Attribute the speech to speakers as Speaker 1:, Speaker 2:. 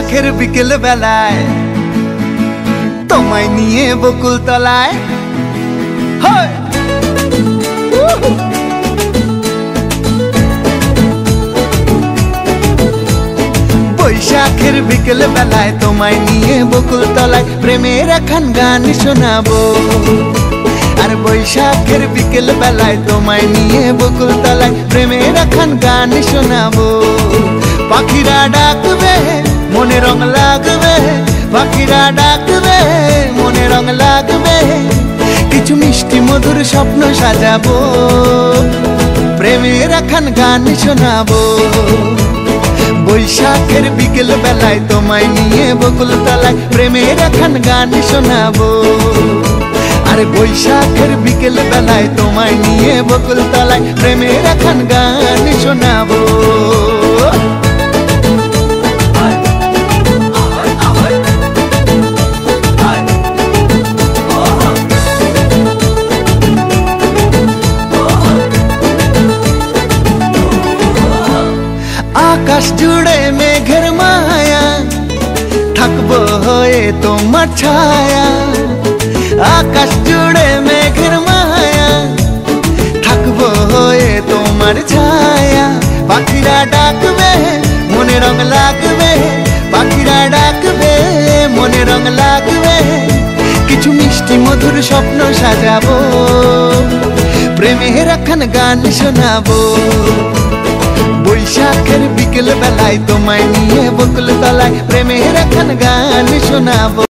Speaker 1: বৈশাখের বিকেল বেলায় তোমায় নিয়ে বকুল তলায় বৈশাখের বিকেল বেলায় তোমায় নিয়ে বকুল তলায় প্রেমের একখান গান শোনাবো। আর বৈশাখের বিকেল বেলায় তোমায় নিয়ে বকুল তলায় প্রেমের একখান গান শোনাবো। পাখিরা ডাকবে মনে রং লাগবে, পাখিরা ডাকবে মনে রং লাগবে, কিছু মিষ্টি মধুর স্বপ্ন সাজাবো, প্রেমের একখান গান শোনাবো। বৈশাখের বিকেল বেলায় তোমায় নিয়ে বকুল তলায় প্রেমের একখান গান শোনাবো। আরে বৈশাখের বিকেল বেলায় তোমায় নিয়ে বকুল তলায় প্রেমের একখান গান শোনাবো। আকাশ জুড়ে মেঘের মায়া, থাকবো হয়ে তোমার ছায়া। আকাশ জুড়ে মেঘের মায়া, থাকবো হয়ে তোমার ছায়া। পাখিরা ডাকবে মনে রং লাগবে, পাখিরা ডাকবে মনে রং লাগবে, কিছু মিষ্টি মধুর স্বপ্ন সাজাবো, প্রেমের একখান গান শোনাবো। বৈশাখের বিকেল বেলায় তোমায় নিয়ে বকুল তলায় প্রেমের একখান গান শোনাবো।